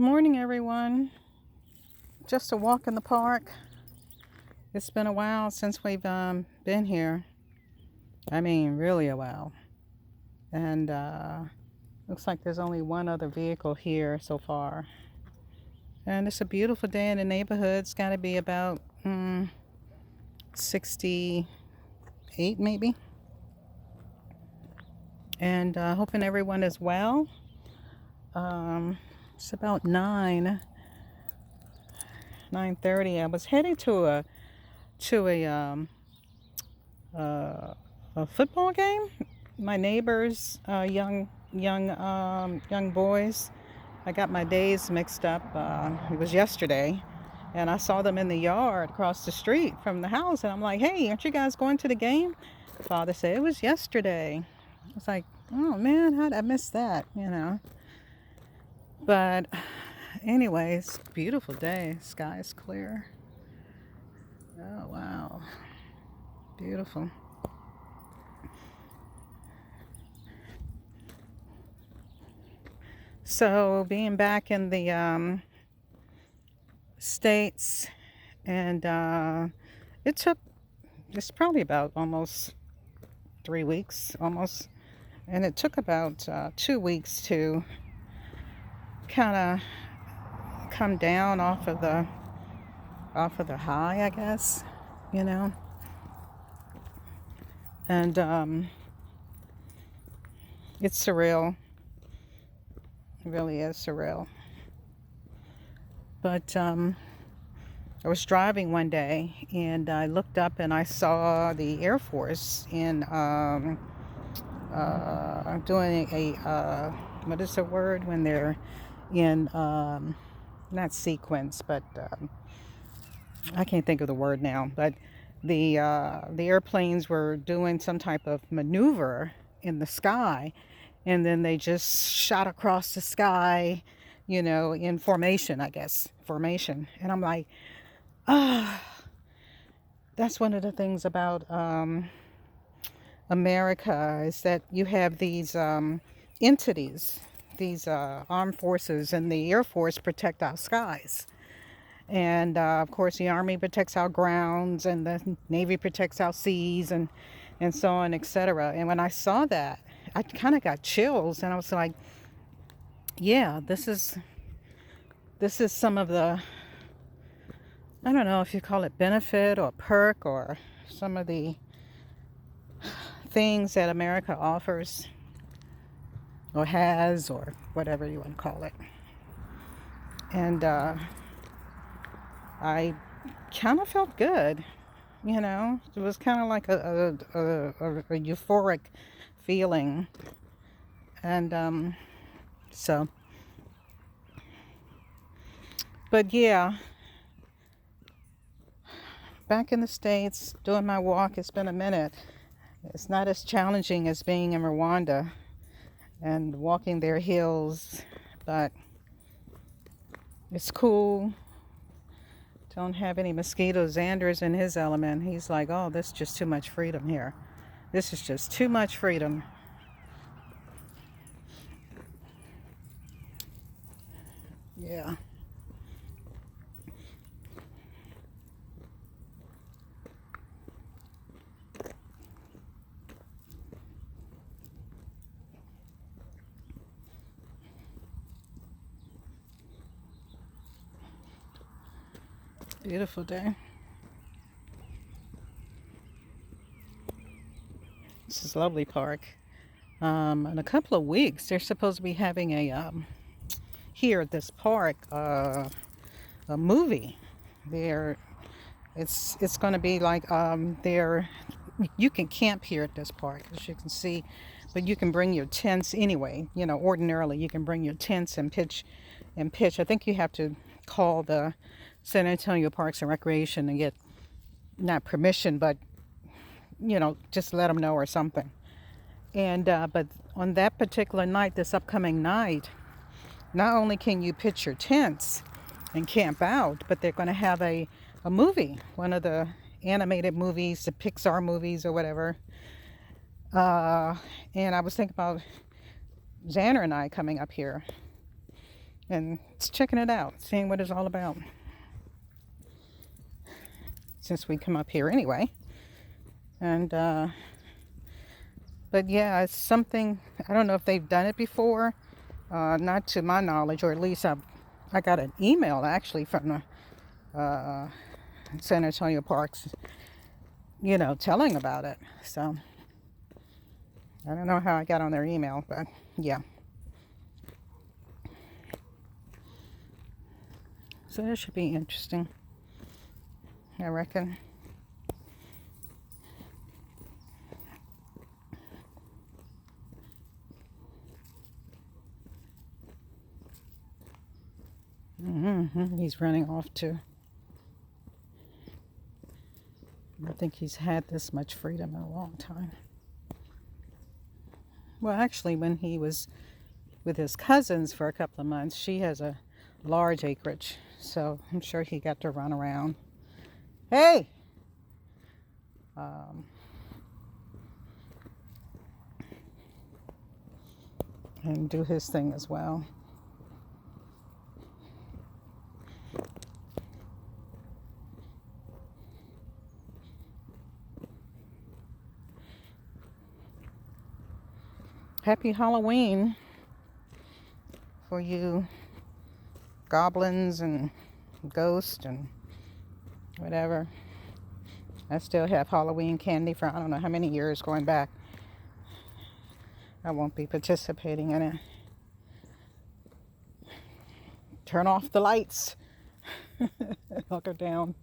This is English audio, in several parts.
Good morning, everyone. Just a walk in the park. It's been a while since we've been here. I mean, really a while. And looks like there's only one other vehicle here so far. And it's a beautiful day in the neighborhood. It's got to be about 68 maybe. And hoping everyone is well. It's about 9:30. I was heading to a football game. My neighbors, young boys. I got my days mixed up. It was yesterday, and I saw them in the yard across the street from the house, and I'm like, "Hey, aren't you guys going to the game?" Father said it was yesterday. I was like, "Oh man, how'd I miss that?" But anyways, beautiful day. Sky is clear. Oh wow, beautiful. So being back in the States, and it's probably about almost 3 weeks, almost, and it took about 2 weeks to kind of come down off of the high, I guess, you know, and it's surreal. It really is surreal. But I was driving one day and I looked up and I saw the Air Force doing what is the word when they're in, not sequence, but I can't think of the word now, but the airplanes were doing some type of maneuver in the sky, and then they just shot across the sky, in formation, I guess, formation. And I'm like, ah, that's one of the things about America is that you have these entities, these armed forces, and the Air Force protect our skies. And of course, the Army protects our grounds, and the Navy protects our seas, and so on, etc. And when I saw that, I kind of got chills, and I was like, "Yeah, this is some of the, I don't know if you call it benefit or perk or some of the things that America offers or has or whatever you want to call it." And I kind of felt good. It was kind of like a euphoric feeling. And so, but yeah, back in the States doing my walk. It's been a minute. It's not as challenging as being in Rwanda and walking their hills, but it's cool. Don't have any mosquitoes. Xander's in his element. He's like, "Oh, this is just too much freedom here. This is just too much freedom." Yeah. Beautiful day. This is a lovely park. In a couple of weeks, they're supposed to be having here at this park, a movie. There, it's going to be like there. You can camp here at this park, as you can see, but you can bring your tents anyway. Ordinarily you can bring your tents and pitch. I think you have to call the San Antonio Parks and Recreation and get not permission, but just let them know or something. And but on that particular night, this upcoming night, not only can you pitch your tents and camp out, but they're going to have a movie, one of the animated movies, the Pixar movies or whatever. And I was thinking about Xander and I coming up here and checking it out, seeing what it's all about. Since we come up here anyway. And, but yeah, it's something, I don't know if they've done it before, not to my knowledge, or at least I got an email actually from the San Antonio Parks, you know, telling about it. So I don't know how I got on their email, but yeah. So this should be interesting, I reckon. He's running off too. I think he's had this much freedom in a long time. Well, actually, when he was with his cousins for a couple of months, she has a large acreage, so I'm sure he got to run around. Hey! And do his thing as well. Happy Halloween for you goblins and ghosts and whatever. I still have Halloween candy for I don't know how many years going back. I won't be participating in it. Turn off the lights. Hunker down.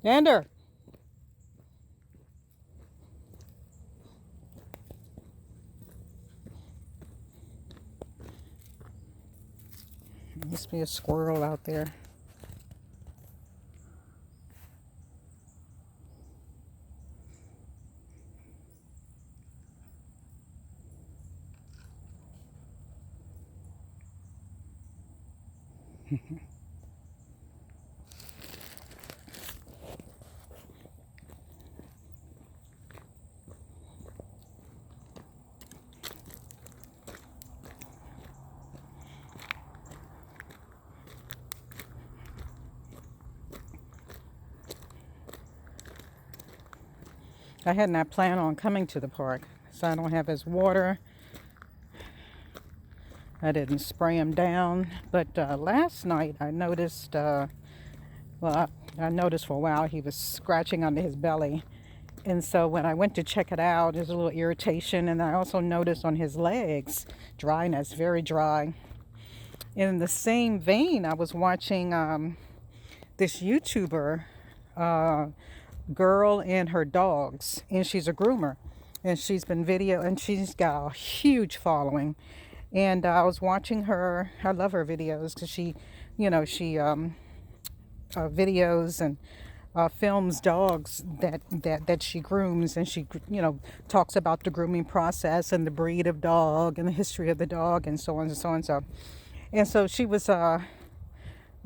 Dander. Must be a squirrel out there. I had not planned on coming to the park, so I don't have his water. I didn't spray him down, but last night I noticed, I noticed for a while he was scratching under his belly. And so when I went to check it out, there's a little irritation, and I also noticed on his legs, dryness, very dry. In the same vein, I was watching this YouTuber, girl and her dogs, and she's a groomer, and she's got a huge following. And I was watching her. I love her videos because she videos and films dogs that she grooms, and she talks about the grooming process and the breed of dog and the history of the dog and so on and so on. So she was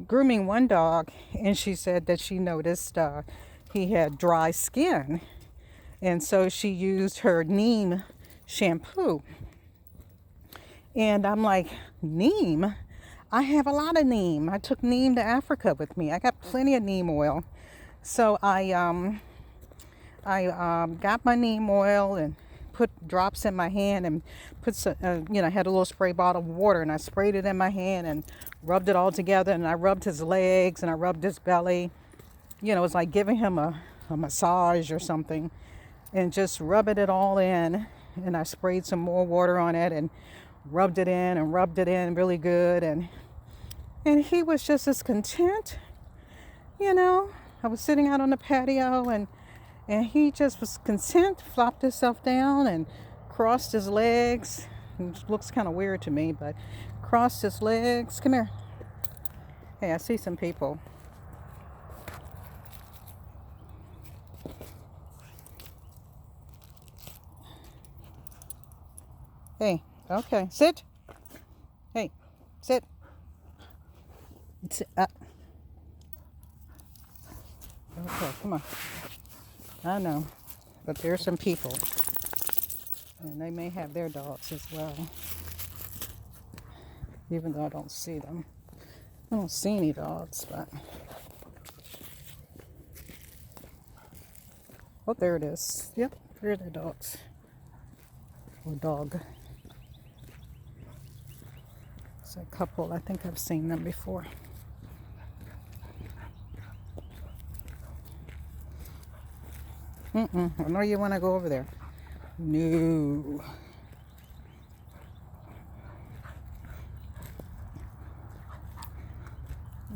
grooming one dog, and she said that she noticed he had dry skin, and so she used her neem shampoo. And I'm like, neem? I have a lot of neem. I took neem to Africa with me. I got plenty of neem oil. So I got my neem oil and put drops in my hand and had a little spray bottle of water, and I sprayed it in my hand and rubbed it all together, and I rubbed his legs and I rubbed his belly. It was like giving him a massage or something, and just rubbing it all in. And I sprayed some more water on it and rubbed it in really good, and he was just as content. I was sitting out on the patio, and he just was content, flopped himself down and crossed his legs. It looks kind of weird to me, but crossed his legs. Come here. Hey, I see some people. Hey, okay, sit. Hey, sit. Sit up. Okay, come on. I know, but there's some people, and they may have their dogs as well, even though I don't see them. I don't see any dogs, but... Oh, there it is. Yep, there are the dogs. Or dog. It's a couple. I think I've seen them before. I know you want to go over there. No.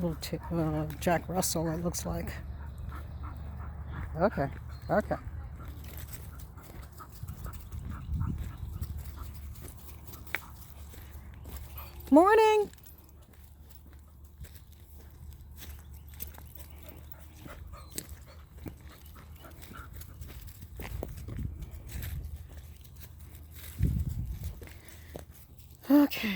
Little Jack Russell, it looks like. Okay, okay. Morning. Okay.